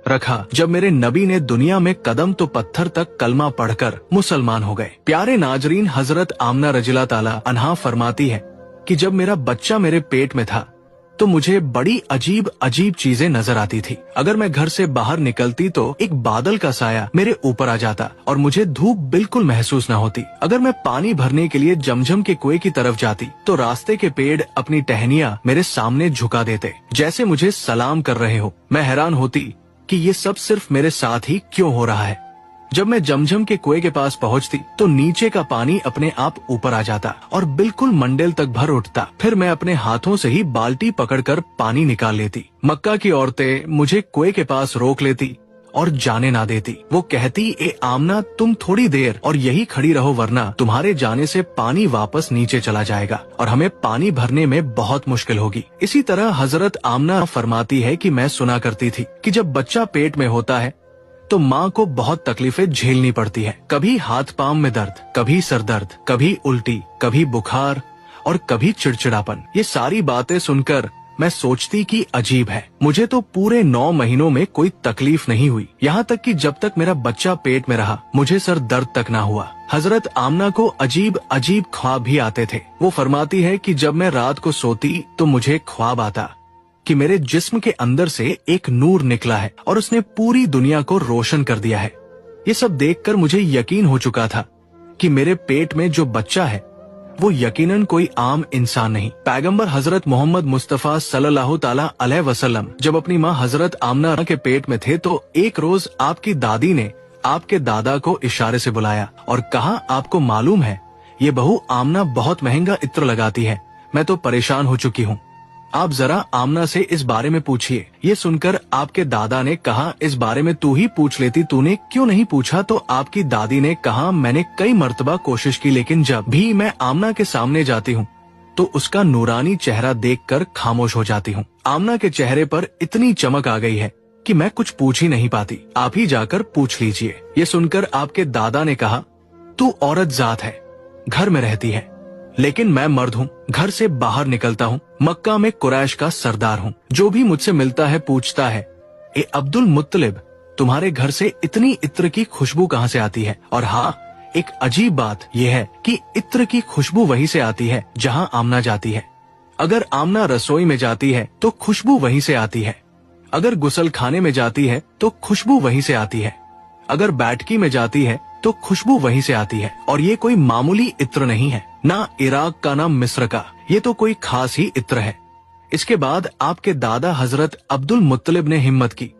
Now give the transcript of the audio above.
रखा जब मेरे नबी ने दुनिया में कदम तो पत्थर तक कलमा पढ़कर मुसलमान हो गए। प्यारे नाजरीन, हजरत आमना रज़ियल्लाहु ताला अन्हा फरमाती है कि जब मेरा बच्चा मेरे पेट में था तो मुझे बड़ी अजीब अजीब चीजें नजर आती थी। अगर मैं घर से बाहर निकलती तो एक बादल का साया मेरे ऊपर आ जाता और मुझे धूप बिल्कुल महसूस न होती। अगर मैं पानी भरने के लिए जमजम के कुएं की तरफ जाती तो रास्ते के पेड़ अपनी टहनियां मेरे सामने झुका देते, जैसे मुझे सलाम कर रहे हो। मैं हैरान होती कि ये सब सिर्फ मेरे साथ ही क्यों हो रहा है। जब मैं जमजम के कुएं के पास पहुंचती तो नीचे का पानी अपने आप ऊपर आ जाता और बिल्कुल मंडेल तक भर उठता। फिर मैं अपने हाथों से ही बाल्टी पकड़कर पानी निकाल लेती। मक्का की औरतें मुझे कुएं के पास रोक लेती और जाने ना देती। वो कहती, ए आमना, तुम थोड़ी देर और यही खड़ी रहो, वरना तुम्हारे जाने से पानी वापस नीचे चला जाएगा और हमें पानी भरने में बहुत मुश्किल होगी। इसी तरह हजरत आमना फरमाती है कि मैं सुना करती थी कि जब बच्चा पेट में होता है तो माँ को बहुत तकलीफें झेलनी पड़ती है। कभी हाथ पांव में दर्द, कभी सर दर्द, कभी उल्टी, कभी बुखार और कभी चिड़चिड़ापन। ये सारी बातें सुनकर मैं सोचती कि अजीब है, मुझे तो पूरे 9 महीनों में कोई तकलीफ नहीं हुई। यहाँ तक कि जब तक मेरा बच्चा पेट में रहा मुझे सर दर्द तक ना हुआ। हजरत आमना को अजीब अजीब ख्वाब भी आते थे। वो फरमाती है कि जब मैं रात को सोती तो मुझे ख्वाब आता कि मेरे जिस्म के अंदर से एक नूर निकला है और उसने पूरी दुनिया को रोशन कर दिया है। ये सब देखकर मुझे यकीन हो चुका था कि मेरे पेट में जो बच्चा है वो यकीनन कोई आम इंसान नहीं। पैगंबर हजरत मोहम्मद मुस्तफा सल्लल्लाहु ताला अलैहि वसल्लम जब अपनी माँ हजरत आमना के पेट में थे तो एक रोज आपकी दादी ने आपके दादा को इशारे से बुलाया और कहा, आपको मालूम है ये बहू आमना बहुत महंगा इत्र लगाती है, मैं तो परेशान हो चुकी हूँ, आप जरा आमना से इस बारे में पूछिए। ये सुनकर आपके दादा ने कहा, इस बारे में तू ही पूछ लेती, तूने क्यों नहीं पूछा। तो आपकी दादी ने कहा, मैंने कई मर्तबा कोशिश की, लेकिन जब भी मैं आमना के सामने जाती हूँ तो उसका नूरानी चेहरा देखकर खामोश हो जाती हूँ। आमना के चेहरे पर इतनी चमक आ गई है कि मैं कुछ पूछ ही नहीं पाती, आप ही जाकर पूछ लीजिए। ये सुनकर आपके दादा ने कहा, तू औरत जात है, घर में रहती है, लेकिन मैं मर्द हूँ, घर से बाहर निकलता हूँ, मक्का में कुरैश का सरदार हूँ। जो भी मुझसे मिलता है पूछता है, ए अब्दुल मुत्तलिब, तुम्हारे घर से इतनी इत्र की खुशबू कहाँ से आती है। और हाँ, एक अजीब बात यह है कि इत्र की खुशबू वहीं से आती है जहाँ आमना जाती है। अगर आमना रसोई में जाती है तो खुशबू वहीं से आती है, अगर गुसल खाने में जाती है तो खुशबू वहीं से आती है, अगर बैठकी में जाती है तो खुशबू वहीं से आती है। और ये कोई मामूली इत्र नहीं है, ना इराक का ना मिस्र का, ये तो कोई खास ही इत्र है। इसके बाद आपके दादा हजरत अब्दुल मुत्तलिब ने हिम्मत की